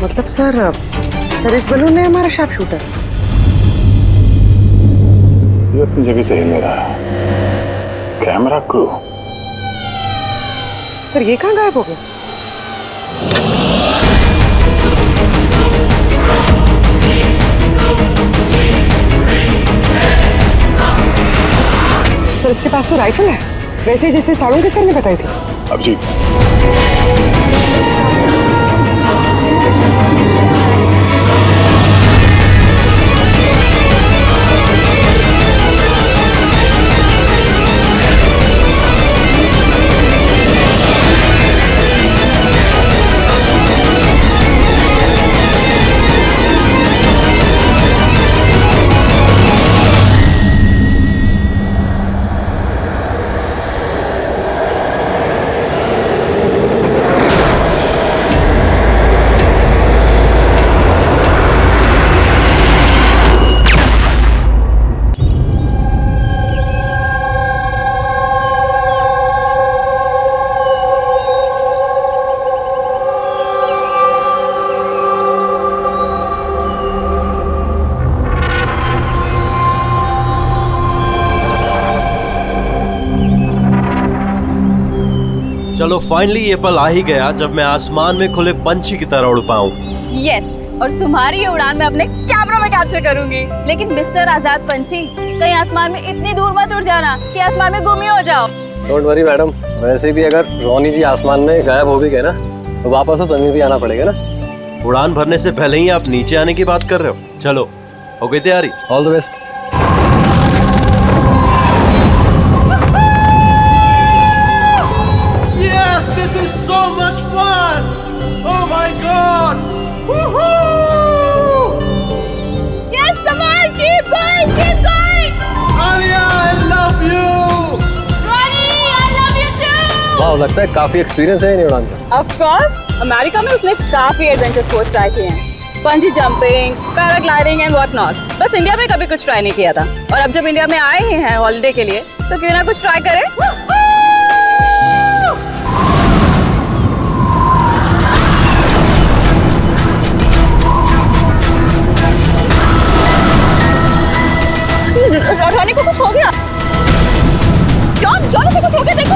मतलब सर इस बलून में हमारा शार्प शूटर ये अपनी जगह से हिल रहा है। Camera crew. सर ये कहाँ गायब हो गया? सर इसके पास तो राइफल है, वैसे ही जैसे साड़ू के सर ने बताई थी। अभिजीत, चलो फाइनली ये पल आ ही गया जब मैं आसमान में खुले पंछी की तरह उड़ पाऊं। यस, और तुम्हारी ये उड़ान मैं अपने कैमरा में कैप्चर करूंगी। लेकिन मिस्टर आजाद पंछी, कहीं आसमान में इतनी दूर मत उड़ जाना कि आसमान में गुम ही हो जाओ। डोंट वरी मैडम, वैसे भी अगर रोनी जी आसमान में गायब हो भी गए ना तो वापस तो जमीन भी आना पड़ेगा ना। उड़ान भरने से पहले ही आप नीचे आने की बात कर रहे हो। चलो, हो गई तैयारी? All the best. This is so much fun! Oh my God! Woohoo! Yes, come on, keep going, keep going. Alia, I love you! Ronnie, I love you too. वाह, लगता है काफी एक्सपीरियंस है इन उड़ान का। Of course, अमेरिका में उसने काफी एडवेंचर स्पोर्ट्स ट्राई किए हैं, पंजी jumping, paragliding and what not. बस इंडिया में कभी कुछ ट्राई नहीं किया था, और अब जब इंडिया में आए ही हैं हॉलिडे के लिए, तो क्यों ना कुछ ट्राई करें। रोनी को कुछ हो गया। जॉनी को कुछ हो गया, देखो।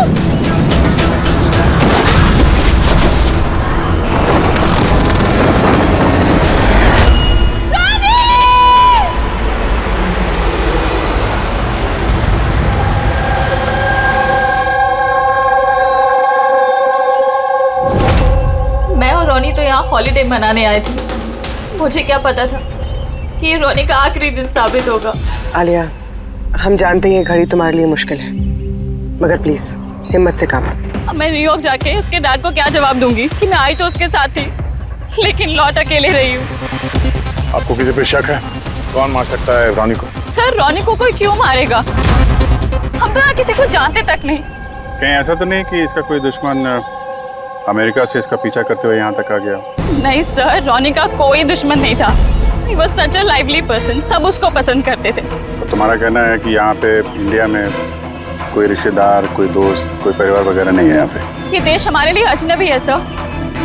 रोनी! मैं और रोनी तो यहाँ हॉलिडे मनाने आए थे। मुझे क्या पता था कि ये रोनी का आखिरी दिन साबित होगा। आलिया, हम जानते हैं ये घड़ी तुम्हारे लिए मुश्किल है, मगर प्लीज हिम्मत से काम लो। अब मैं न्यूयॉर्क जाके उसके डैड को क्या जवाब दूंगी कि मैं आई तो उसके साथ थी, लेकिन लौट अकेले रही हूँ। आपको किसी पे शक है? कौन मार सकता है रोनी को? सर, रोनी को कोई क्यों मारेगा? हम तो यहाँ किसी को जानते तक नहीं। कहीं ऐसा तो नहीं कि इसका कोई दुश्मन अमेरिका से इसका पीछा करते हुए यहाँ तक आ गया? नहीं सर, रोनी का कोई दुश्मन नहीं था। He was such a lively person, सब उसको पसंद करते थे। तो तुम्हारा कहना है कि यहाँ पे इंडिया में कोई रिश्तेदार, कोई दोस्त, कोई परिवार वगैरह नहीं है यहाँ पे? ये देश हमारे लिए अजनबी है सर।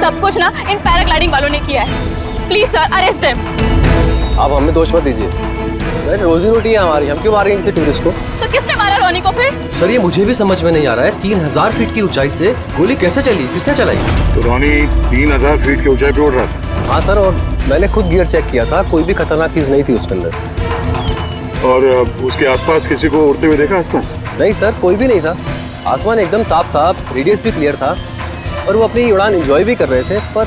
सब कुछ ना इन पैराग्लाइडिंग वालों ने किया है। Please sir, arrest them. आप हमें दोष मत दीजिए, रोजी रोटी है हमारी, हम क्यों मार रहे हैं इनसे टूरिस्ट को? तो किसने मारा रोनी को फिर? सर ये मुझे भी समझ में नहीं आ रहा है, 3000 फीट की ऊंचाई से गोली कैसे चली, किसने चलाई? तो रोनी 3000 फीट की ऊंचाई पे उड़ रहा था। हाँ सर, और मैंने खुद गियर चेक किया था, कोई भी खतरनाक चीज नहीं थी उसके अंदर। और उसके आसपास किसी को उड़ते हुए देखा आसपास? नहीं सर, कोई भी नहीं था। आसमान एकदम साफ था, रेडियस भी क्लियर था, और वो अपनी उड़ान एंजॉय भी कर रहे थे। पर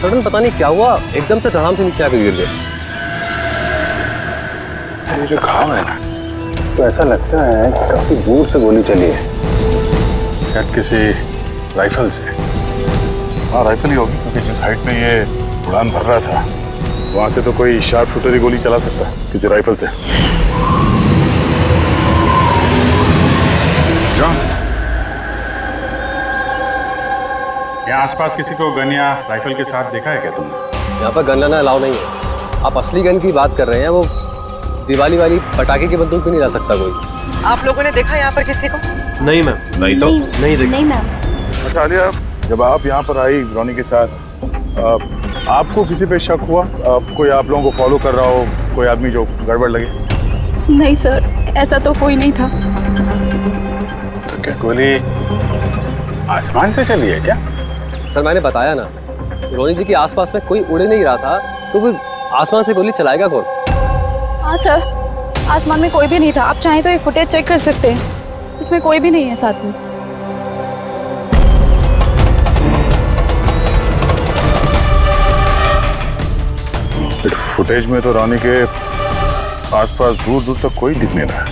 सडन पता नहीं क्या हुआ, एकदम से धड़ाम से नीचे आकर गिर गए। ये जो घाव है ना, तो ऐसा लगता है कि काफी दूर से गोली चली है, शायद किसी राइफल से। हाँ, राइफल ही होगी, क्योंकि जिस हाइट में ये उड़ान भर रहा था वहां से तो कोई शार्प शूटर ही गोली चला सकता है, किसी राइफल से। जॉन, यहाँ आसपास किसी को गन या राइफल के साथ देखा है क्या तुमने? यहाँ पर गन लेना अलाउ नहीं है। आप असली गन की बात कर रहे हैं, वो दिवाली वाली पटाखे की बंदूक भी नहीं ला सकता कोई। आप लोगों ने देखा यहाँ पर किसी को? नहीं मैम। नहीं तो नहीं देखा। नहीं मैम। अच्छा आलिया, जब आप यहाँ पर आई रोनी के साथ, आपको किसी पे शक हुआ? कोई आप लोगों को फॉलो कर रहा हो, कोई आदमी जो गड़बड़ लगे? नहीं सर, ऐसा तो कोई नहीं था। तो क्या गोली आसमान से चली है क्या? सर मैंने बताया ना, रोनी जी के आसपास में कोई उड़ नहीं रहा था, तो फिर आसमान से गोली चलाएगा कौन? हाँ सर, आसमान में कोई भी नहीं था। आप चाहें तो ये फुटेज चेक कर सकते हैं, इसमें कोई भी नहीं है साथ में। फुटेज में तो रोनी के आसपास दूर दूर तक कोई दिख नहीं रहा है।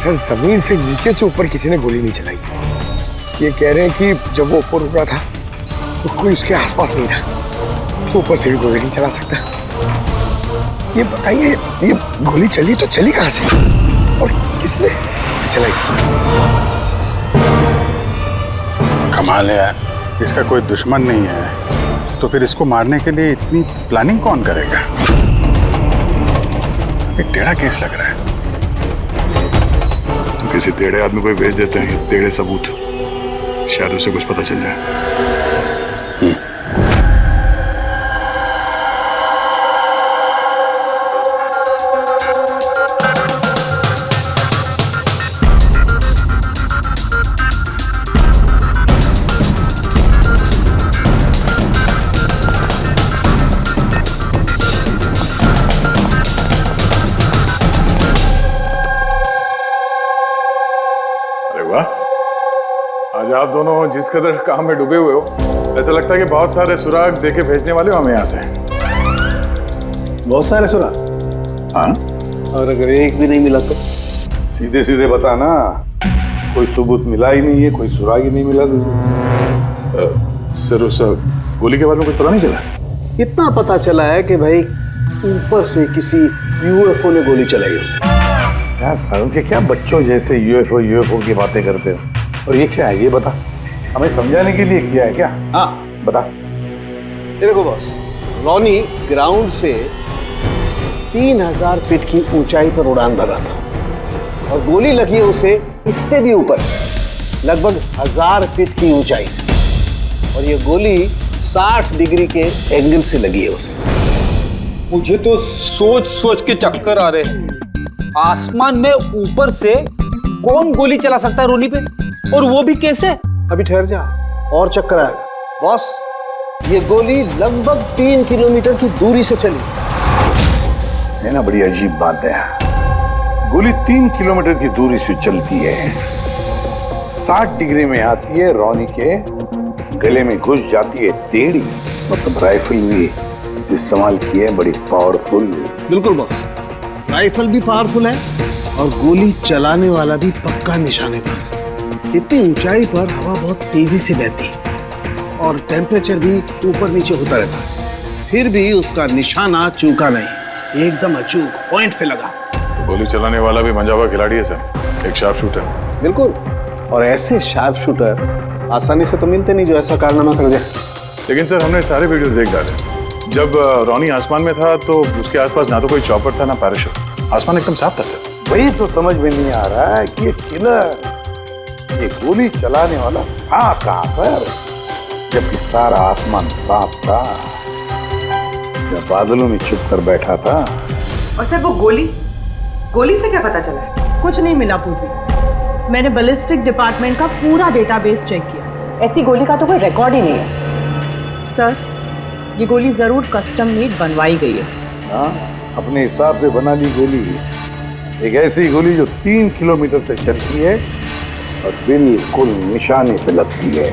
सर जमीन से नीचे से ऊपर किसी ने गोली नहीं चलाई। ये कह रहे हैं कि जब वो ऊपर रुका था तो कोई उसके आसपास नहीं था, तो ऊपर से भी गोली नहीं चला सकता। ये बताइए, ये गोली चली तो चली कहाँ से और किसने चलाई? कमाल है यार, इसका कोई दुश्मन नहीं है तो फिर इसको मारने के लिए इतनी प्लानिंग कौन करेगा? एक टेढ़ा केस लग रहा है। किसी टेढ़े आदमी को भेज देते हैं टेढ़े सबूत, शायद उसे कुछ पता चल जाए। आज आप दोनों जिस कदर काम में डूबे हुए हो, ऐसा लगता है कि बहुत सारे सुराग देके भेजने वाले हो हमें यहाँ से। बहुत सारे सुराग? हाँ, और अगर एक भी नहीं मिला तो? सीधे सीधे बता ना, कोई सबूत मिला ही नहीं है, कोई सुराग ही नहीं मिला तुझे। सर उस गोली के बारे में कुछ पता नहीं चला? इतना पता चला है कि भाई ऊपर से किसी यूएफओ ने गोली चलाई हो। यार सालों के क्या बच्चों जैसे यूएफओ की बातें करते हो? और ये क्या है, ये बता, हमें समझाने के लिए किया है क्या? हाँ बता। ये देखो बॉस, रोनी ग्राउंड से 3000 फीट की ऊंचाई पर उड़ान भरा था और गोली लगी है उसे इससे भी ऊपर से, लगभग 1000 फीट की ऊंचाई से, और ये गोली 60 डिग्री के एंगल से लगी है उसे। मुझे तो सोच सोच के चक्कर आ रहे हैं। आसमान में ऊपर से कौन गोली चला सकता है रोनी पे, और वो भी कैसे? अभी ठहर जा, और चक्कर आएगा। बॉस, ये गोली लगभग 3 किलोमीटर की दूरी से चली है ना, बड़ी अजीब बात है। गोली 3 किलोमीटर की दूरी से चलती है, 60 डिग्री में आती है, रोनी के गले में घुस जाती है टेढ़ी। मतलब राइफल भी इस्तेमाल की है, बड़ी पावरफुल। बिल्कुल बॉस, राइफल भी पावरफुल है और गोली चलाने वाला भी पक्का निशानेबाज। इतनी ऊंचाई पर हवा बहुत तेजी से बहती है और टेम्परेचर भी ऊपर नीचे होता रहता है, फिर भी उसका निशाना चूका नहीं, एकदम अचूक पॉइंट पे लगा। तो गोली चलाने वाला भी मंजा हुआ खिलाड़ी है सर, एक शार्प शूटर। बिल्कुल, और ऐसे शार्प शूटर आसानी से तो मिलते नहीं जो ऐसा कारनामा कर जाए। लेकिन सर हमने सारे वीडियोस देख डाले। जब रोनी आसमान में था तो उसके आसपास ना तो कोई चॉपर था ना पैराशूट, आसमान एकदम साफ था सर। वही तो समझ में नहीं आ रहा है कि ये किलर, ये गोली चलाने वाला था कहां पर, जबकि सारा आसमान साफ था, जब बादलों में छुप कर बैठा था। और सर वो गोली से क्या पता चला? कुछ नहीं मिला पूर्वी। मैंने बैलिस्टिक डिपार्टमेंट का पूरा डेटाबेस चेक किया, ऐसी गोली का तो कोई रिकॉर्ड ही नहीं है। सर ये गोली जरूर कस्टम मेड बनवाई गई है। हाँ, अपने हिसाब से बना ली गोली, एक ऐसी गोली जो 3 किलोमीटर से चलती है और बिल्कुल निशाने पे लगती है।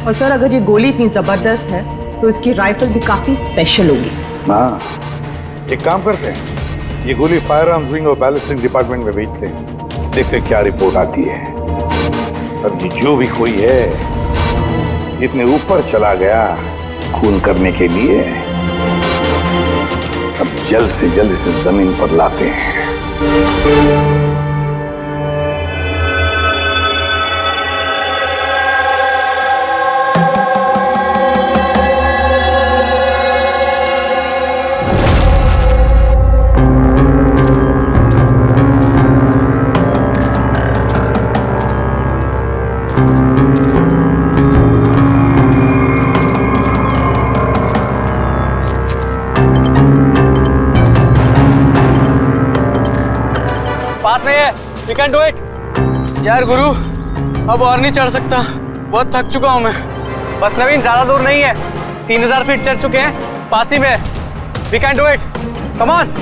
और सर अगर ये गोली इतनी जबरदस्त है तो इसकी राइफल भी काफी स्पेशल होगी। हाँ, एक काम करते हैं, ये गोली फायर आर्म्स विंग और बैलिस्टिक डिपार्टमेंट में भेजते हैं, देखते क्या रिपोर्ट आती है। अब ये जो भी कोई है, इतने ऊपर चला गया खून करने के लिए, अब जल्द से जल्द इसे जमीन पर लाते हैं। में है, वी कैन डू इट। यार गुरु, अब और नहीं चढ़ सकता, बहुत थक चुका हूं मैं। बस नवीन, ज्यादा दूर नहीं है, 3000 फीट चढ़ चुके हैं, पास ही में है। We can do it, come on.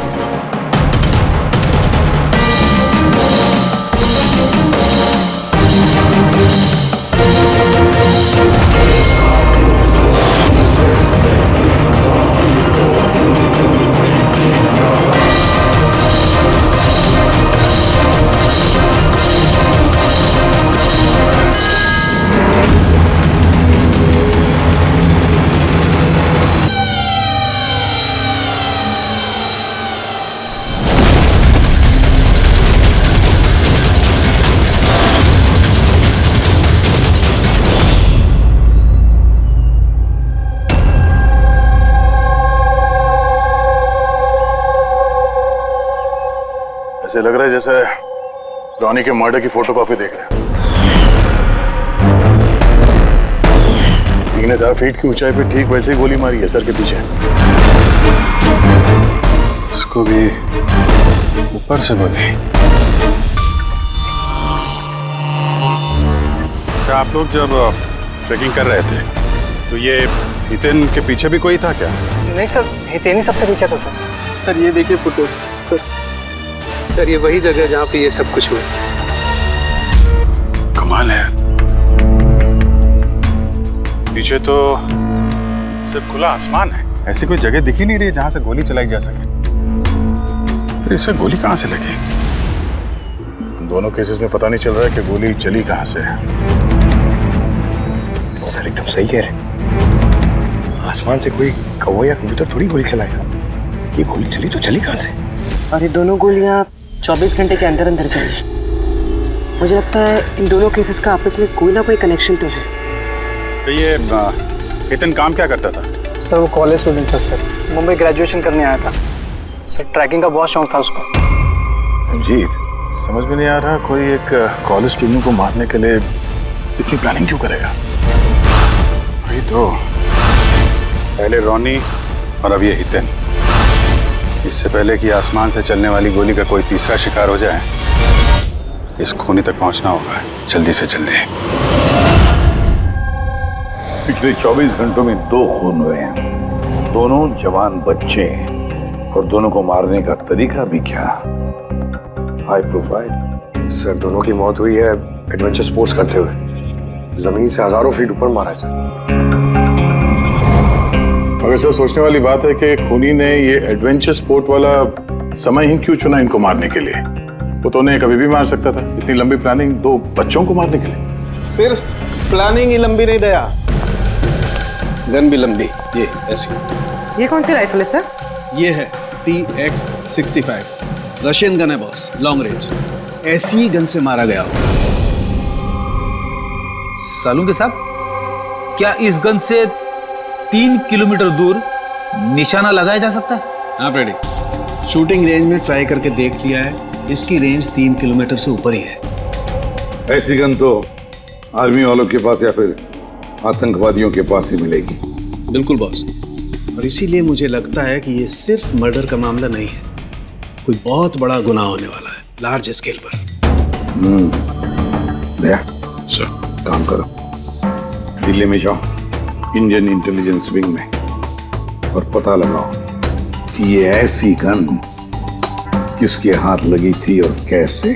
ऐसे लग रहा है जैसे रॉनी के मर्डर की फोटोकॉपी देख रहे हैं। 3000 फीट की ऊंचाई पे ठीक वैसे ही गोली मारी है सर के पीछे। इसको भी ऊपर से गोली। क्या आप लोग जब ट्रैकिंग कर रहे थे तो ये हितेन के पीछे भी कोई था क्या? नहीं सर, हितेन ही सबसे पीछे था सर। सर ये देखिए फोटोज। सर ये वही जगह जहाँ पे ये सब कुछ हुआ। कमाल है, पीछे तो सिर्फ खुला आसमान है, ऐसी कोई जगह दिख ही नहीं रही जहां से गोली चलाई जा सके। तो इसे गोली कहां से लगी? दोनों केसेस में पता नहीं चल रहा है कि गोली चली कहां से है। सर एकदम सही कह रहे, आसमान से कोई कौवा या कबूतर थोड़ी गोली चलाएगा। ये गोली चली तो चली कहां से? और ये दोनों गोलियां 24 घंटे के अंदर अंदर चली। मुझे लगता है इन दोनों केसेस का आपस में कोई ना कोई कनेक्शन तो है। तो ये हितेन काम क्या करता था? सर वो कॉलेज स्टूडेंट था सर, मुंबई ग्रेजुएशन करने आया था सर। ट्रैकिंग का बहुत शौक था उसको। जी, समझ में नहीं आ रहा कोई एक कॉलेज स्टूडेंट को मारने के लिए इतनी प्लानिंग क्यों करेगा? वही तो, पहले रॉनी और अब ये हितेन। इससे पहले कि आसमान से चलने वाली गोली का कोई तीसरा शिकार हो जाए, इस खूनी तक पहुंचना होगा जल्दी से जल्दी। पिछले 24 घंटों में 2 खून हुए हैं, दोनों जवान बच्चे हैं, और दोनों को मारने का तरीका भी क्या हाई प्रोफाइल। सर दोनों की मौत हुई है एडवेंचर स्पोर्ट्स करते हुए, जमीन से हजारों फीट ऊपर मारा है सर। मगर सर सोचने वाली बात है कि खूनी ने ये एडवेंचर स्पोर्ट वाला समय ही क्यों चुना इनको मारने के लिए? वो तो उन्हें कभी भी मार सकता था। इतनी लंबी प्लानिंग 2 बच्चों को मारने के लिए। सिर्फ प्लानिंग ही लंबी नहीं दया, गन भी लंबी। ये ऐसी। ये कौन सी राइफल है सर? ये है TX-65, रशियन गन है बॉस, लॉन्ग रेंज। ऐसी ही गन से मारा गया हो। सालूंगे साहब, क्या इस गन से 3 किलोमीटर दूर निशाना लगाया जा सकता है? हाँ फ्रेडी, शूटिंग रेंज में ट्राई करके देख लिया है, इसकी रेंज 3 किलोमीटर से ऊपर ही है। ऐसी गन तो आर्मी वालों के पास या फिर आतंकवादियों के पास ही मिलेगी। बिल्कुल बॉस, और इसीलिए मुझे लगता है कि ये सिर्फ मर्डर का मामला नहीं है, कोई बहुत बड़ा गुनाह होने वाला है, लार्ज स्केल पर। दया सर, काम करो, दिल्ली में जाओ इंडियन इंटेलिजेंस विंग में, और पता लगाओ कि ये ऐसी गन किसके हाथ लगी थी और कैसे।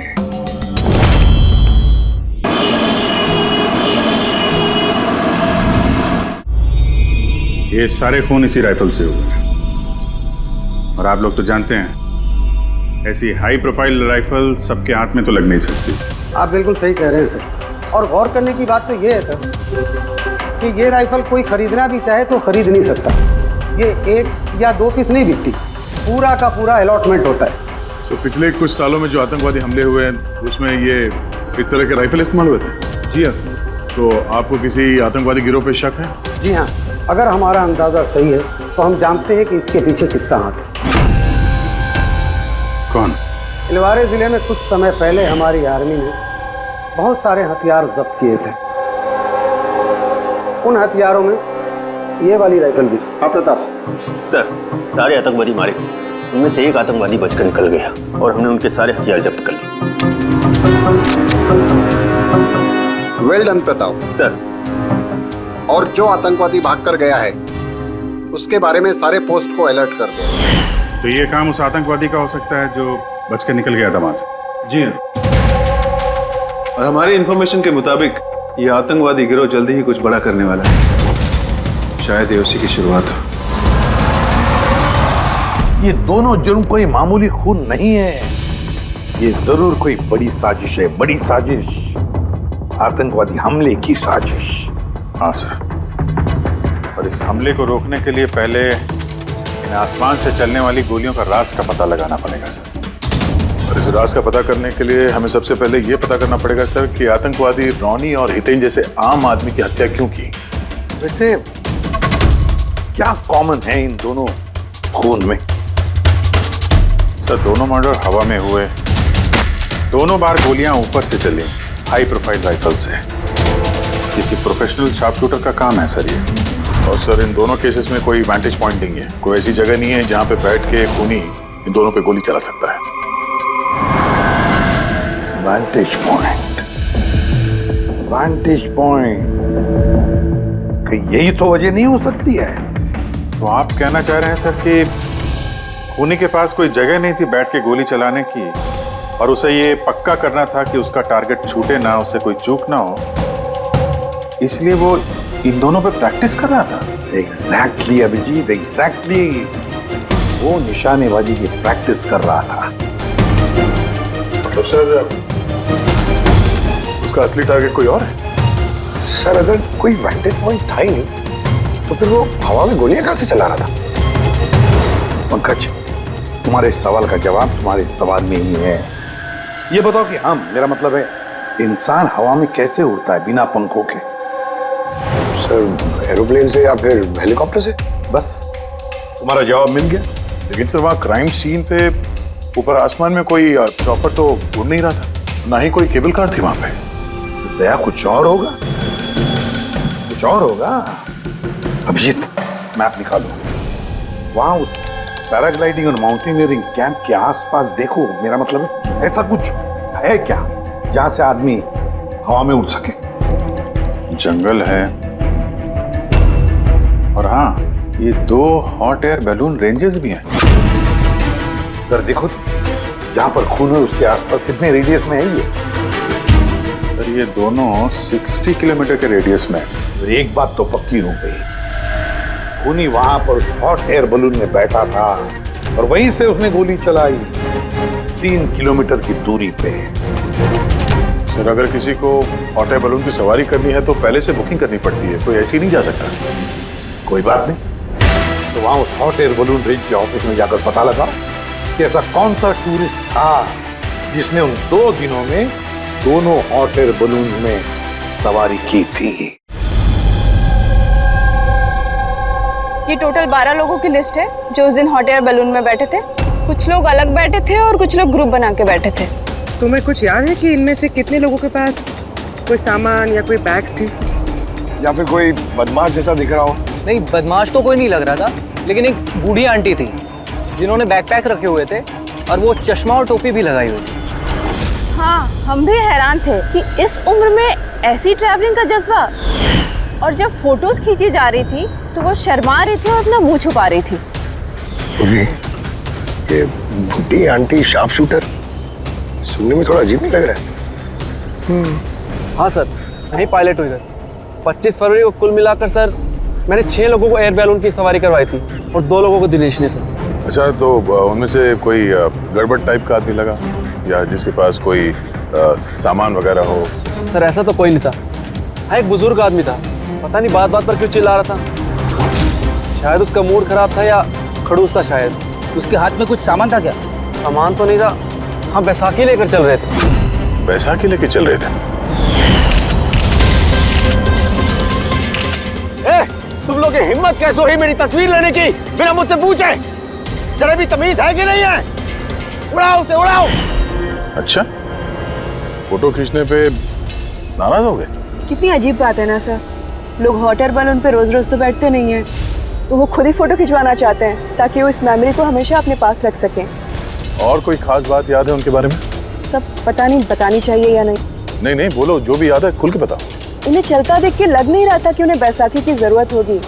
ये सारे खून इसी राइफल से हुए हैं, और आप लोग तो जानते हैं ऐसी हाई प्रोफाइल राइफल सबके हाथ में तो लग नहीं सकती। आप बिल्कुल सही कह रहे हैं सर, और गौर करने की बात तो ये है सर कि ये राइफल कोई खरीदना भी चाहे तो खरीद नहीं सकता। ये 1 या 2 पीस नहीं बिकती, पूरा का पूरा अलॉटमेंट होता है। तो पिछले कुछ सालों में जो आतंकवादी हमले हुए हैं उसमें ये इस तरह के राइफल इस्तेमाल हुए थे? जी हाँ। तो आपको किसी आतंकवादी गिरोह पे शक है? जी हाँ, अगर हमारा अंदाजा सही है तो हम जानते हैं कि इसके पीछे किसका हाथ है। कौन? इलवारे जिले में कुछ समय पहले हमारी आर्मी ने बहुत सारे हथियार जब्त किए थे। उन हथियारों में ये वाली राइफल भी। हाँ प्रताप सर, सारे आतंकवादी मारे, उनमें से एक आतंकवादी बचकर निकल गया और हमने उनके सारे हथियार जब्त कर लिए। Well done Pratap sir. और जो आतंकवादी भागकर गया है उसके बारे में सारे पोस्ट को अलर्ट कर दो। तो ये काम उस आतंकवादी का हो सकता है जो बच के निकल गया था वहां से। जी हाँ, और हमारी इंफॉर्मेशन के मुताबिक ये आतंकवादी गिरोह जल्दी ही कुछ बड़ा करने वाला है। शायद ये उसी की शुरुआत हो। ये दोनों जुर्म कोई मामूली खून नहीं है, ये जरूर कोई बड़ी साजिश है, बड़ी साजिश, आतंकवादी हमले की साजिश। हाँ सर, और इस हमले को रोकने के लिए पहले इन आसमान से चलने वाली गोलियों का राज का पता लगाना पड़ेगा सर। और इस राज का पता करने के लिए हमें सबसे पहले ये पता करना पड़ेगा सर कि आतंकवादी रॉनी और हितेन जैसे आम आदमी की हत्या क्यों की। वैसे क्या कॉमन है इन दोनों खून में? सर दोनों मर्डर हवा में हुए, दोनों बार गोलियां ऊपर से चली, हाई प्रोफाइल राइफल से। किसी प्रोफेशनल शार्प शूटर का काम है सर ये। और सर इन दोनों केसेस में कोई वैंटेज पॉइंट नहीं है, कोई ऐसी जगह नहीं है जहां पे बैठ के खूनी इन दोनों पे गोली चला सकता है। वैंटेज पॉइंट, वैंटेज पॉइंट, कहीं यही तो वजह नहीं हो सकती है? तो आप कहना चाह रहे हैं सर कि खूनी के पास कोई जगह नहीं थी बैठ के गोली चलाने की, और उसे ये पक्का करना था कि उसका टारगेट छूटे ना, उससे कोई चूक ना हो, इसलिए वो इन दोनों पे प्रैक्टिस कर रहा था। एग्जैक्टली अभिजीत, एग्जैक्टली, वो निशानेबाजी की प्रैक्टिस कर रहा था। मतलब सर उसका असली टारगेट कोई और है? सर अगर कोई वैंटेज पॉइंट था ही नहीं तो फिर वो हवा में गोलियां कहां से चला रहा था? पंकज, तुम्हारे सवाल का जवाब तुम्हारे सवाल में ही है। ये बताओ कि हम, मेरा मतलब है इंसान हवा में कैसे उड़ता है बिना पंखों के? सर एरोप्लेन से या फिर हेलीकॉप्टर से। बस तुम्हारा जवाब मिल गया। लेकिन सर वहाँ क्राइम सीन पे ऊपर आसमान में कोई चॉपर तो उड़ नहीं रहा था, ना ही कोई केबल कार थी वहां पे। तो दया कुछ और होगा, कुछ और होगा। अभिजीत मैप निकालो, वहां उस पैराग्लाइडिंग और माउंटेनियरिंग कैंप के आसपास देखो। मेरा मतलब है ऐसा कुछ है क्या जहां से आदमी हवा में उड़ सके? जंगल है, और हाँ ये 2 हॉट एयर बैलून रेंजेस भी हैं। सर देखो जहां पर खून है उसके आसपास कितने रेडियस में है ये? सर ये दोनों 60 किलोमीटर के रेडियस में। तो एक बात तो पक्की हो गई, खूनी वहां पर हॉट एयर बलून में बैठा था और वहीं से उसने गोली चलाई 3 किलोमीटर की दूरी पे। सर अगर किसी को हॉट एयर बलून की सवारी करनी है तो पहले से बुकिंग करनी पड़ती है, कोई ऐसी नहीं जा सकता। कोई बात नहीं, तो वहां उस हॉट एयर बलून रेंज के ऑफिस में जाकर पता लगा कि ऐसा कौन सा टूरिस्ट था जिसने उन 2 दिनों में दोनों हॉट एयर बलून में सवारी की थी। ये टोटल 12 लोगों की लिस्ट है जो उस दिन हॉट एयर बलून में बैठे थे। कुछ लोग अलग बैठे थे और कुछ लोग ग्रुप बना के बैठे थे। तुम्हें कुछ याद है कि इनमें से कितने लोगों के पास कोई सामान या कोई बैग्स थे? या फिर कोई बदमाश जैसा दिख रहा हो? नहीं, बदमाश तो कोई नहीं लग रहा था, लेकिन एक बूढ़ी आंटी थी जिन्होंने बैकपैक रखे हुए थे और वो चश्मा और टोपी भी लगाई हुई थी। हाँ, हम भी हैरान थे कि इस उम्र में ऐसी ट्रैवलिंग का जज्बा। और जब फोटोज खींची जा रही थी तो वो शर्मा रही थी और अपना मुंह छुपा रही थी। ये बुढ़ी आंटी शार्प शूटर, सुनने में थोड़ा अजीब नहीं लग रहा है? हाँ सर, मैं ही पायलट हूँ इधर। 25 फरवरी को कुल मिलाकर सर मैंने 6 लोगों को एयर बैलून की सवारी करवाई थी और 2 लोगों को दिनेश ने सर। अच्छा, तो उनमें से कोई गड़बड़ टाइप का आदमी लगा या जिसके पास कोई सामान वगैरह हो? सर ऐसा तो कोई नहीं था। हाँ, एक बुजुर्ग आदमी था, पता नहीं बात बात पर क्यों चिल्ला रहा था। शायद उसका मूड खराब था या खड़ूस था शायद। उसके हाथ में कुछ सामान था क्या? सामान तो नहीं था। हाँ, बैसाखी लेकर चल रहे थे। बैसाखी लेकर चल रहे थे? तुम लोग की हिम्मत कैसे हुई मेरी तस्वीर लेने की बिना मुझसे पूछे? जरा भी तमीज है कि नहीं है? उड़ाओ उसे, उड़ाओ। अच्छा, फोटो खींचने पे नाराज हो गए? कितनी अजीब बात है ना सर, लोग हॉट एयर बलून पे रोज रोज तो बैठते नहीं हैं, तो वो खुद ही फोटो खिंचवाना चाहते हैं ताकि वो इस मेमोरी को हमेशा अपने पास रख सकें। और कोई खास बात याद है उनके बारे में? सब पता नहीं बतानी चाहिए या नहीं। नहीं नहीं बोलो, जो भी याद है खुल के बताओ। इन्हें चलता देख के लग नहीं रहा था कि उन्हें बैसाखी की जरूरत होगी,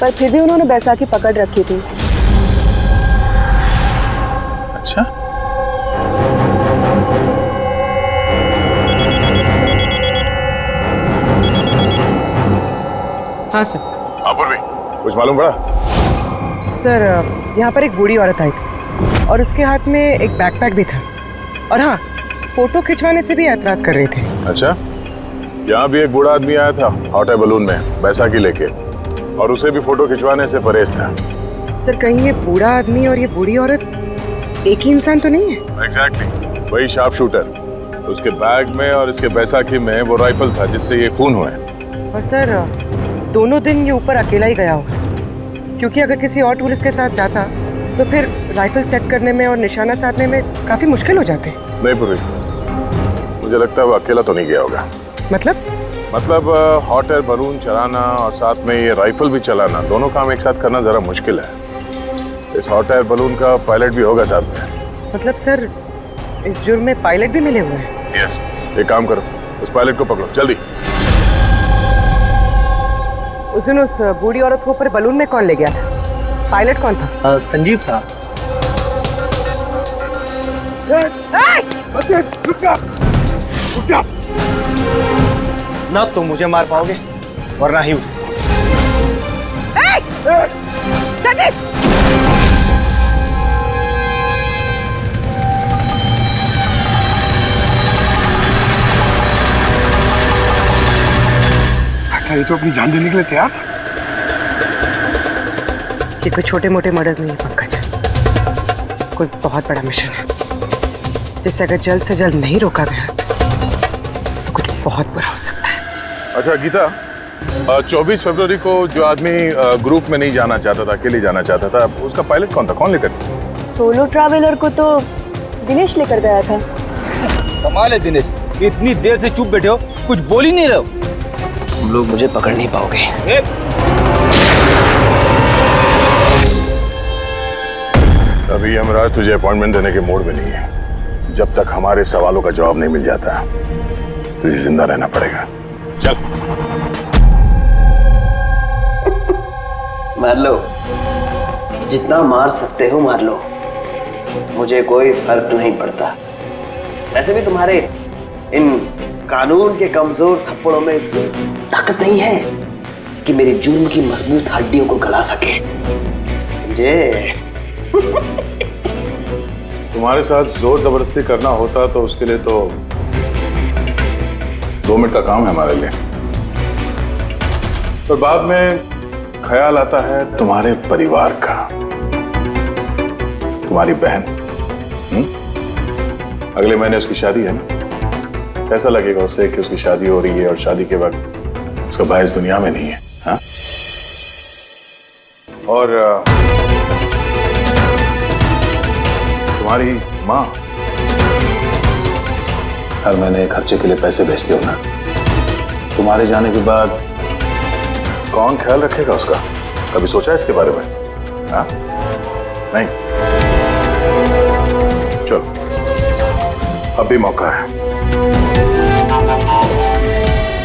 पर फिर भी उन्होंने बैसाखी पकड़ रखी थी। अच्छा, हाँ सर। हाँ पूर्वी, कुछ मालूम पड़ा? सर यहाँ पर एक बूढ़ी औरत आई थी और उसके हाथ में एक बैकपैक भी था, और हाँ, फोटो खिंचवाने से भी ऐतराज कर रहे थे। अच्छा, यहाँ भी एक बूढ़ा आदमी आया था हॉट एयर बलून में बैसाखी लेके, और उसे भी फोटो खिंचवाने से परहेज था। सर कहीं ये बूढ़ा आदमी और ये बूढ़ी औरत एक ही इंसान तो नहीं है? एग्जैक्टली, वही शार्प शूटर। उसके बैग में और इसके बैसाखी में वो राइफल था जिससे ये खून हुए। और सर दोनों दिन ये ऊपर अकेला ही गया होगा, क्योंकि अगर किसी और टूरिस्ट के साथ जाता तो फिर राइफल सेट करने में और निशाना साधने में काफी मुश्किल हो जाते। नहीं पूर्वी, मुझे लगता है वो अकेला तो नहीं गया होगा। मतलब हॉट एयर बलून चलाना और साथ में ये राइफल भी चलाना, दोनों काम एक साथ करना जरा मुश्किल है। इस हॉट एयर बलून का पायलट भी होगा साथ में। मतलब सर इस जुर्म में पायलट भी मिले हुए हैं? यस, एक काम करो, उस पायलट को पकड़ो जल्दी। उस दिन उस बूढ़ी औरत को ऊपर बलून में कौन ले गया था? पायलट कौन था? संजीव था। ना तुम मुझे मार पाओगे और ना ही उसे। ये तो अपनी जान देने के लिए तैयार था। ये कोई छोटे मोटे मर्डर्स नहीं है पंकज, कोई बहुत बड़ा मिशन है जिसे अगर जल्द से जल्द नहीं रोका गया तो कुछ बहुत बुरा हो सकता है। अच्छा गीता, 24 फरवरी को जो आदमी ग्रुप में नहीं जाना चाहता था, अकेले जाना चाहता था, उसका पायलट कौन था? कौन लेकर? सोलो ट्रैवलर को तो दिनेश लेकर गया था। कमाल है दिनेश, इतनी देर से चुप बैठे हो, कुछ बोल ही नहीं रहे हो। तुम लोग मुझे पकड़ नहीं पाओगे। अभी यमराज तुझे अपॉइंटमेंट देने के मूड में नहीं है। जब तक हमारे सवालों का जवाब नहीं मिल जाता तुझे जिंदा रहना पड़ेगा। चल। मार लो, जितना मार सकते हो मार लो, मुझे कोई फर्क नहीं पड़ता। वैसे भी तुम्हारे इन कानून के कमजोर थप्पड़ों में ताकत नहीं है कि मेरी जुर्म की मजबूत हड्डियों को गला सके। मुझे तुम्हारे साथ जोर जबरदस्ती करना होता तो उसके लिए तो 2 मिनट का काम है हमारे लिए, पर बाद में ख्याल आता है तुम्हारे परिवार का, तुम्हारी बहन। अगले महीने उसकी शादी है ना, कैसा लगेगा उसे कि उसकी शादी हो रही है और शादी के वक्त उसका भाई इस दुनिया में नहीं है? हाँ? और तुम्हारी माँ हर महीने खर्चे के लिए पैसे भेजती हो ना, तुम्हारे जाने के बाद कौन ख्याल रखेगा उसका? कभी सोचा है इसके बारे में? हाँ? नहीं? चलो, अब भी मौका है,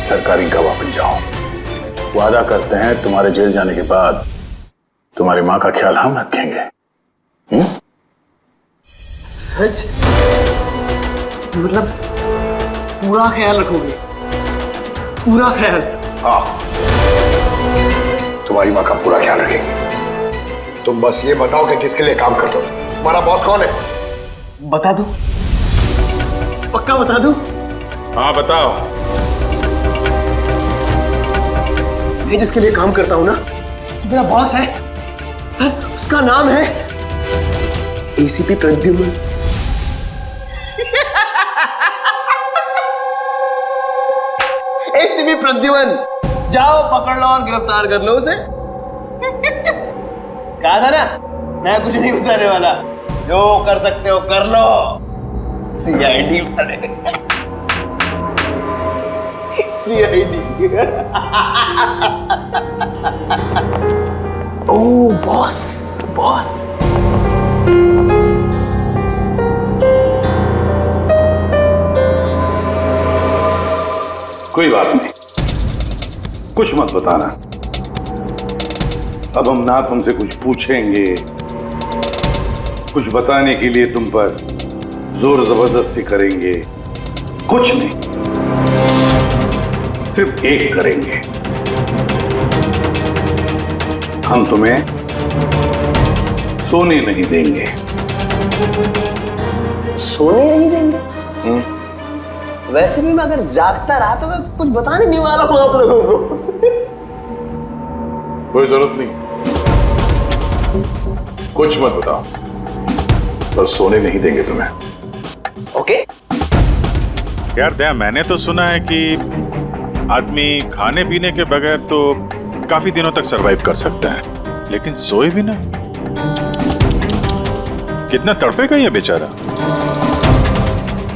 सरकारी गवाह बन जाओ। वादा करते हैं तुम्हारे जेल जाने के बाद तुम्हारी माँ का ख्याल हम रखेंगे। सच? मतलब पूरा ख्याल रखोगे? पूरा ख्याल? हाँ, तुम्हारी माँ का पूरा ख्याल रखेंगे। तुम बस ये बताओ कि किसके लिए काम करते हो? तुम्हारा बॉस कौन है? बता दो, पक्का बता दो? हाँ बताओ। मैं जिसके लिए काम करता हूं ना, मेरा बॉस है सर, उसका नाम है एसीपी प्रद्युम्न। एसीपी प्रद्युम्न, जाओ पकड़ लो और गिरफ्तार कर लो उसे। कहा था ना, मैं कुछ नहीं बताने वाला, जो कर सकते हो कर लो। सीआईडी वाले, सीआईडी। ओ बॉस, बॉस। कोई बात नहीं, कुछ मत बताना। अब हम ना तुमसे कुछ पूछेंगे, कुछ बताने के लिए तुम पर जोर जबरदस्ती करेंगे, कुछ नहीं, सिर्फ एक करेंगे, हम तुम्हें सोने नहीं देंगे। सोने नहीं देंगे? वैसे भी मैं अगर जागता रहा तो मैं कुछ बताने नहीं वाला हूं आप लोगों को। कोई जरूरत नहीं, कुछ मत बताओ, बस सोने नहीं देंगे तुम्हें। ओके। यार दया, मैंने तो सुना है कि आदमी खाने पीने के बगैर तो काफी दिनों तक सरवाइव कर सकता है, लेकिन सोए भी ना। कितना तड़पेगा ये बेचारा,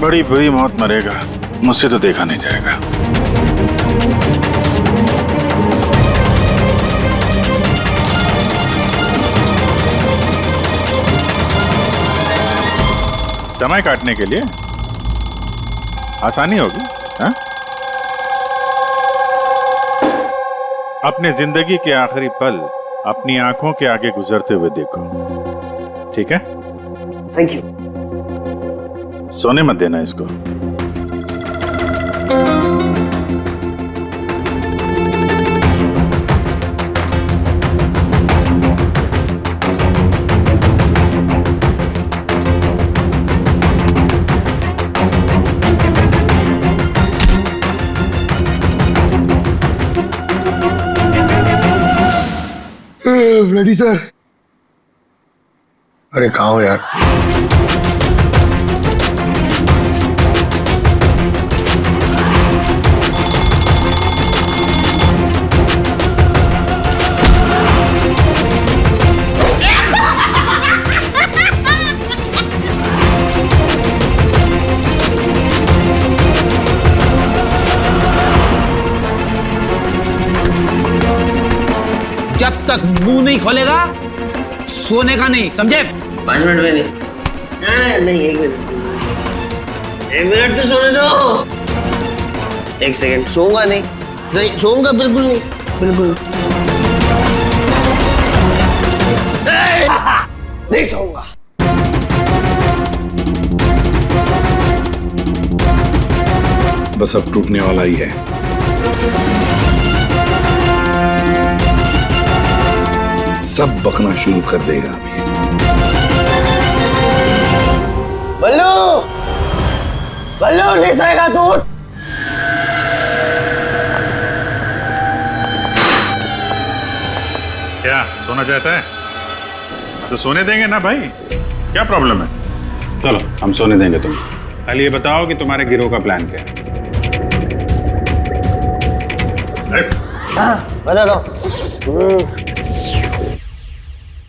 बड़ी बुरी मौत मरेगा, मुझसे तो देखा नहीं जाएगा। समय काटने के लिए आसानी होगी, हाँ? अपने जिंदगी के आखिरी पल अपनी आंखों के आगे गुजरते हुए देखो, ठीक है? Thank you. सोने मत देना इसको। Ready sir. अरे कहाँ हो यार? जब तक मुंह नहीं खोलेगा सोने का नहीं, समझे? 5 मिनट में नहीं, नहीं 1 मिनट, 1 मिनट तो सोने दो। 1 सेकंड, सोऊंगा नहीं, नहीं सोऊंगा बिल्कुल नहीं, बिल्कुल नहीं सोऊंगा। बस अब टूटने वाला ही है। सब बकना शुरू कर देगा अभी। बल्लू, बल्लू नहीं सोएगा तू? क्या सोना चाहता है? तो सोने देंगे ना भाई, क्या प्रॉब्लम है? चलो हम सोने देंगे तुम्हें। खाली ये बताओ कि तुम्हारे गिरोह का प्लान क्या है? हाँ बता दो।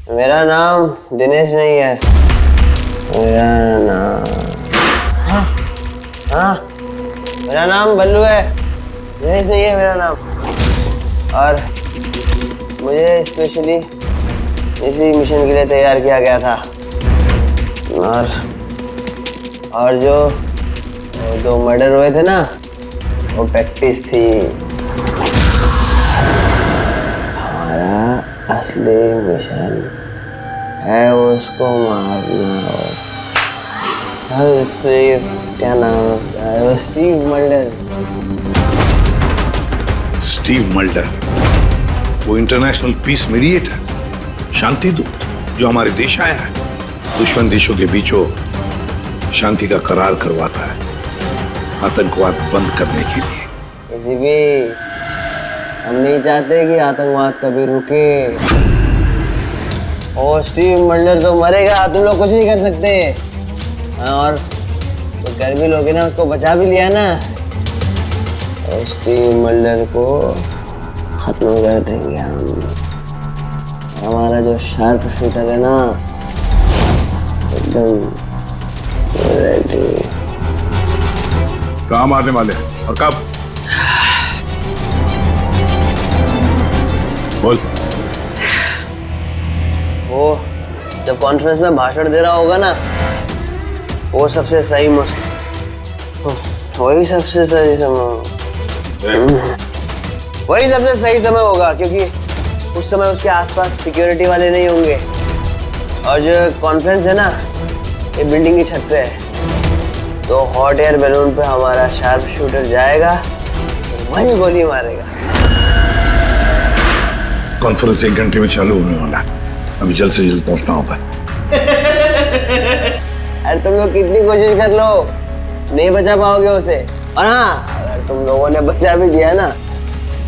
मेरा नाम दिनेश नहीं है, मेरा नाम मेरा नाम बल्लू है, दिनेश नहीं है मेरा नाम। और मुझे स्पेशली इसी मिशन के लिए तैयार किया गया था। और जो 2 मर्डर हुए थे ना, वो प्रैक्टिस थी। हमारा असली मिशन है उसको मारना। और क्या नाम है उसका? Steve Mulder. स्टीव मल्डर, वो इंटरनेशनल पीस मीडिएटर, शांति दूत जो हमारे देश आया है, दुश्मन देशों के बीचों शांति का करार करवाता है, आतंकवाद बंद करने के लिए। किसी भी हम नहीं चाहते कि आतंकवाद कभी रुके। और स्टीव मल्डर तो मरेगा, तुम लोग कुछ नहीं कर सकते। और तो कर भी लोगे ना, उसको बचा भी लिया ना, और स्टीव मल्डर को खत्म कर देंगे हम। हमारा जो शार्प शूटर है ना, एकदम रेडी। कहाँ मारने वाले और कब? बोल। वो जब कॉन्फ्रेंस में भाषण दे रहा होगा ना, वो सबसे सही वही सबसे सही समय। वही सबसे सही समय होगा, क्योंकि उस समय उसके आसपास सिक्योरिटी वाले नहीं होंगे। और जो कॉन्फ्रेंस है ना, ये बिल्डिंग की छत पे है, तो हॉट एयर बैलून पे हमारा शार्प शूटर जाएगा, तो वही गोली मारेगा। कॉन्फ्रेंस 1 घंटे में चालू होने वाला है, अभी जल्द से जल्द पहुंचना होगा। अरे तुम लोग कितनी कोशिश कर लो, नहीं बचा पाओगे उसे। और हाँ, अगर तुम लोगों ने बचा भी दिया ना,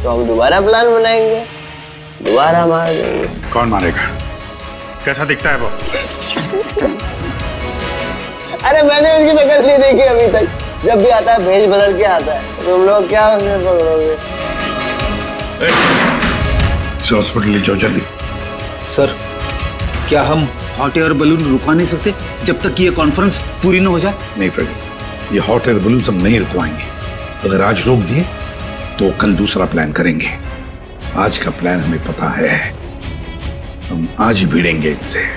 तो हम दोबारा प्लान बनाएंगे, दोबारा मार देंगे। कौन मारेगा? कैसा दिखता है वो? अरे मैंने उसकी शक्ल नहीं देखी अभी तक, जब भी आता है भेष बदल के आता है। तुम लोग क्या उसे पकड़ोगे? हॉस्पिटल ले जाओ जल्दी। सर, क्या हम हॉट एयर बलून रुकवा नहीं सकते जब तक कि ये कॉन्फ्रेंस पूरी न हो जाए? नहीं फ्रेडी, ये हॉट एयर बलून हम नहीं रुकवाएंगे। अगर आज रोक दिए तो कल दूसरा प्लान करेंगे। आज का प्लान हमें पता है, हम आज ही भिड़ेंगे इनसे।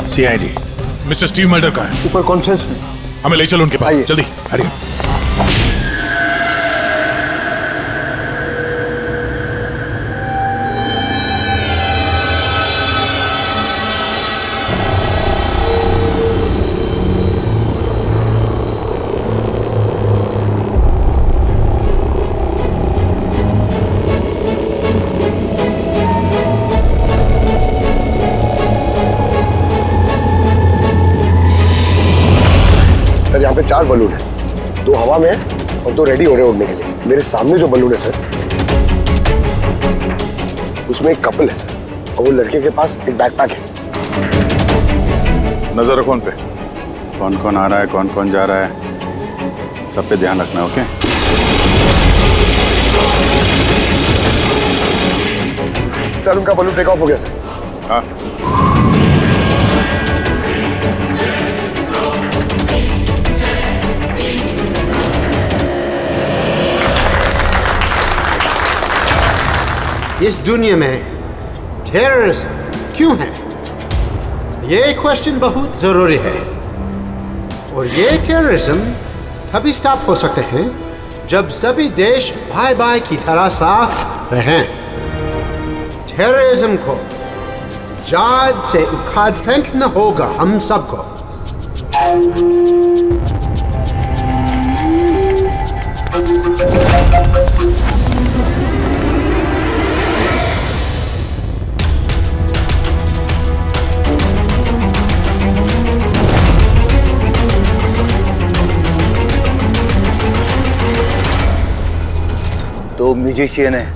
सीआईडी मिस्टर स्टीव मल्डर कहाँ है? ऊपर कॉन्फ्रेंस में। हमें ले चलो उनके पास, जल्दी हरिए। यहाँ पे 4 बलून है, 2 हवा में है और 2 रेडी हो रहे हैं उड़ने के लिए। मेरे सामने जो बलून है सर, उसमें एक कपल है और वो लड़के के पास एक बैकपैक है। नजर रखो उन पे, कौन कौन आ रहा है, कौन कौन जा रहा है, सब पे ध्यान रखना। ओके सर, उनका बलून टेक ऑफ हो गया सर। हाँ, इस दुनिया में टेररिज्म क्यों है, ये क्वेश्चन बहुत जरूरी है। और ये टेररिज्म तभी स्टॉप हो सकते हैं जब सभी देश भाई भाई की तरह साथ रहें। टेररिज्म को जड़ से उखाड़ फेंकना होगा हम सबको। तो म्यूजिशियन है,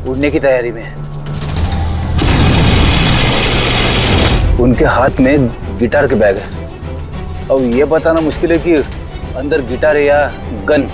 उड़ने की तैयारी में है। उनके हाथ में गिटार के बैग है। अब ये बताना मुश्किल है कि अंदर गिटार है या गन।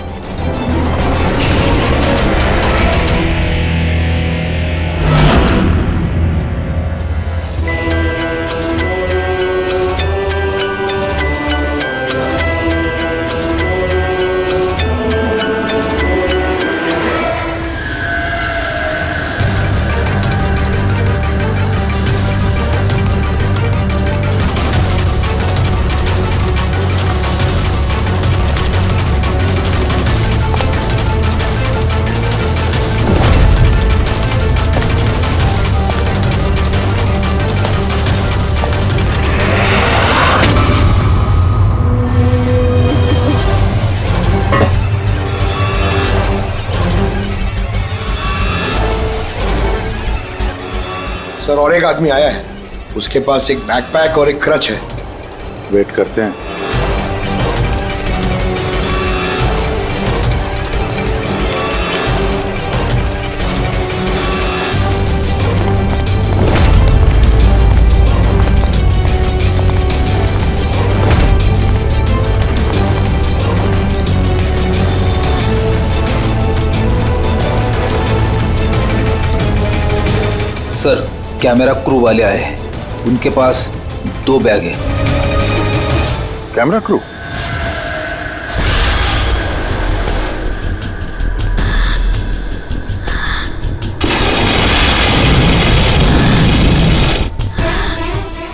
सर, और एक आदमी आया है, उसके पास एक बैकपैक और एक क्रच है। वेट करते हैं। सर कैमरा क्रू वाले आए, उनके पास 2 बैग है। Camera crew?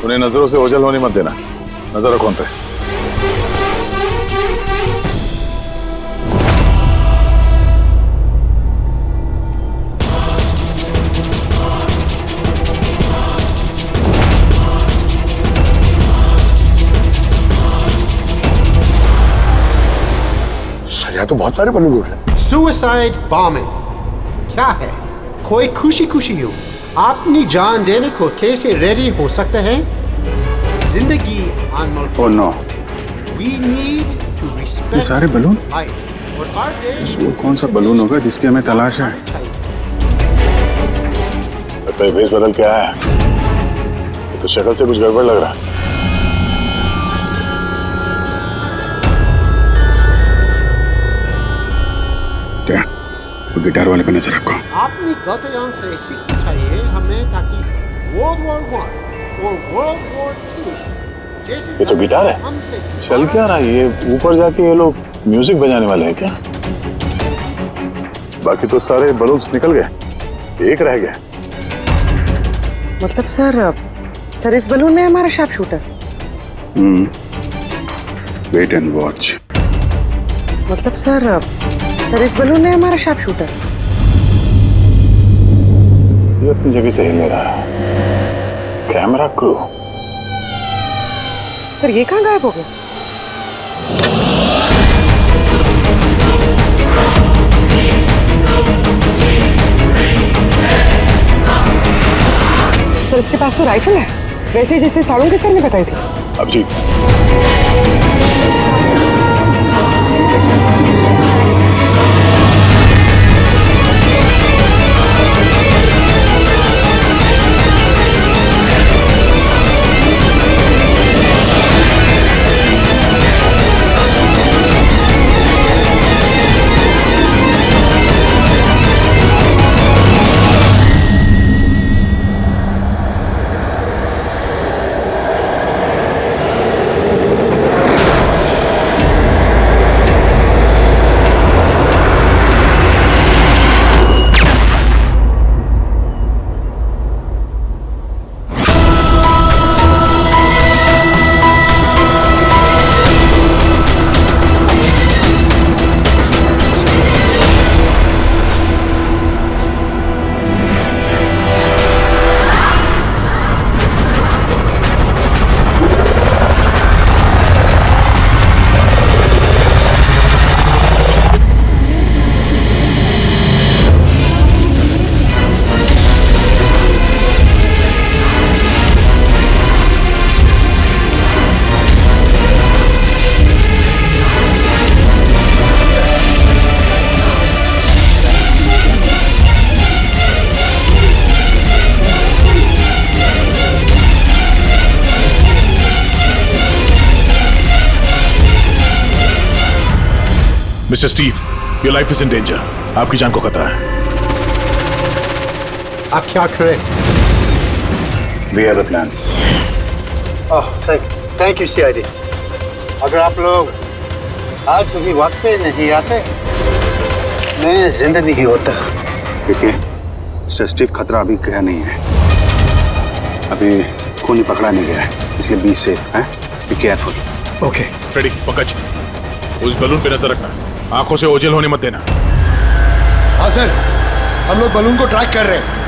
उन्हें नजरों से ओझल होने मत देना, नजर रखो उन पे। सर यहाँ तो बहुत सारे बलून उड़ रहे हैं। सुसाइड बॉम्बिंग क्या है? कोई खुशी खुशी हो अपनी जान देने को कैसे रेडी हो सकते हैं? जिंदगी अनमोल। Oh no, We need to respect ये सारे बलून? life. और our देश वो कौन सा बलून होगा जिसकी हमें तलाश है? लगता है भेष बदल के आया है। ये तो शक्ल से कुछ गड़बड़ लग रहा है। क्या? वो गिटार वाले पे नजर रखो। अपनी गलतियों से सीखना चाहिए हमें, ताकि World War I और World War II जैसे ये तो गिटार है। हमसे चल क्या रहा है ये? ऊपर जाके ये लोग म्यूजिक बजाने वाले हैं क्या? बाकी तो सारे बलून्स निकल गए, एक रह गया। मतलब सर इस बलून में हमारा sharp shooter. Wait and watch. मतलब सर इस बलून में हमारा शार्प शूटर। ये अपनी जगह से हिल रहा है। Camera crew. सर ये कहाँ गायब हो गया? सर इसके पास तो राइफल है, वैसे जैसे साड़ों के सर ने बताई थी। Abhijeet, mister Steve, your life is in danger. आपकी जान को खतरा है। आप क्या करें? We have a plan. Thank you CID। अगर आप लोग आज सही वक्त पे नहीं आते, मैं जिंदा नहीं होता। देखिए मिस्टर स्टीव, खतरा अभी गया नहीं है, अभी खून ही पकड़ा नहीं गया है, इसलिए बी सेफ है। Be careful. Okay Freddy, Pankaj, उस बलून पे नजर रखना, आंखों से ओझल होने मत देना। हाँ सर, हम लोग बलून को ट्रैक कर रहे हैं।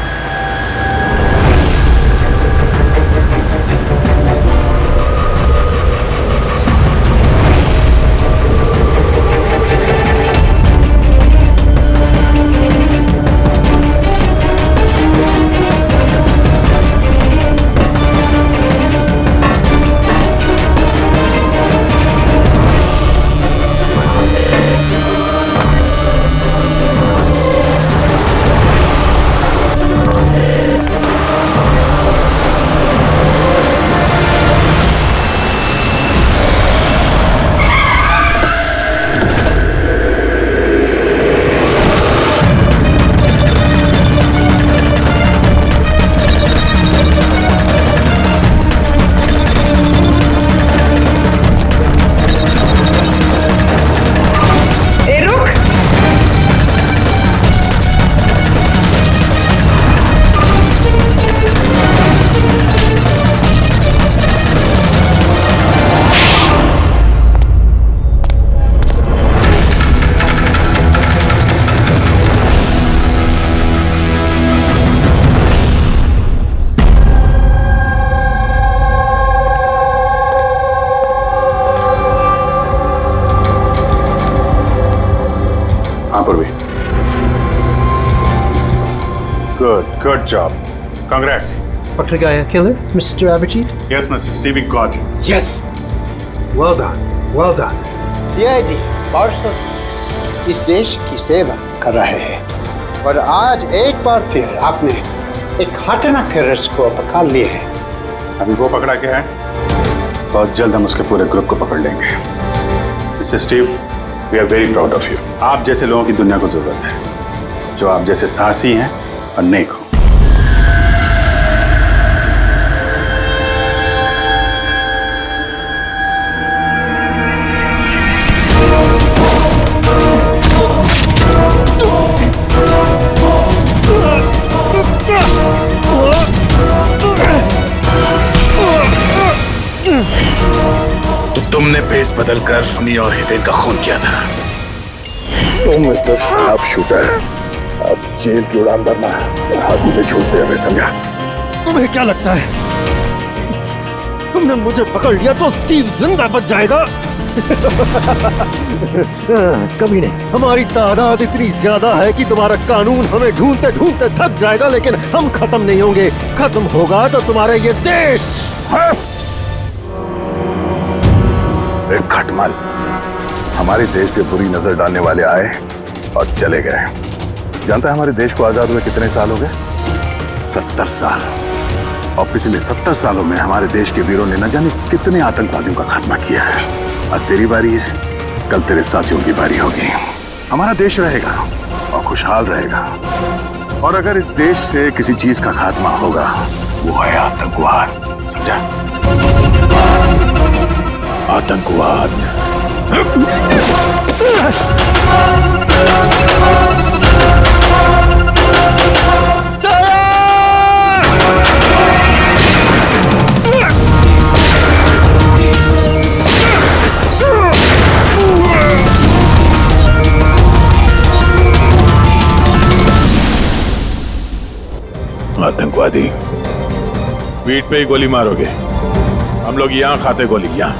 हाँ पूर्वी। Good job, congrats. पकड़ गया killer mister Abhijeet? Yes mister Steve, we got him. Yes, well done. CID बरसों से इस देश की सेवा कर रहे हैं और आज एक बार फिर आपने एक खतरनाक टेररिस्ट को पकड़ लिए है। अभी वो पकड़ा गया है, बहुत जल्द हम उसके पूरे ग्रुप को पकड़ लेंगे। Mister Steve, we are very proud of you. आप जैसे लोगों की दुनिया को जरूरत है, जो आप जैसे साहसी हैं और नेक हो। तुमने भेस बदलकर अपनी और हितेन का खून किया था। तुम मिस्टर शार्प शूटर, अब जेल की उड़ान भरना फांसी पे छूटते हुए समझा। तुम्हें क्या लगता है तुमने मुझे पकड़ लिया तो स्टीव जिंदा बच जाएगा? कभी नहीं। हमारी तादाद इतनी ज्यादा है कि तुम्हारा कानून हमें ढूंढते ढूंढते थक जाएगा, लेकिन हम खत्म नहीं होंगे। खत्म होगा तो तुम्हारा ये देश। एक खटमल हमारे देश पे बुरी नजर डालने वाले आए और चले गए। जानता है हमारे देश को आजाद हुए कितने साल हो गए? 70 साल। और पिछले 70 सालों में हमारे देश के वीरों ने न जाने कितने आतंकवादियों का खात्मा किया है। आज तेरी बारी है, कल तेरे साथियों की बारी होगी। हमारा देश रहेगा और खुशहाल रहेगा, और अगर इस देश से किसी चीज का खात्मा होगा वो है आतंकवाद। समझा? आतंकवाद। आतंकवादी पीठ पे ही गोली मारोगे? हम लोग यहाँ खाते गोली, यहाँ।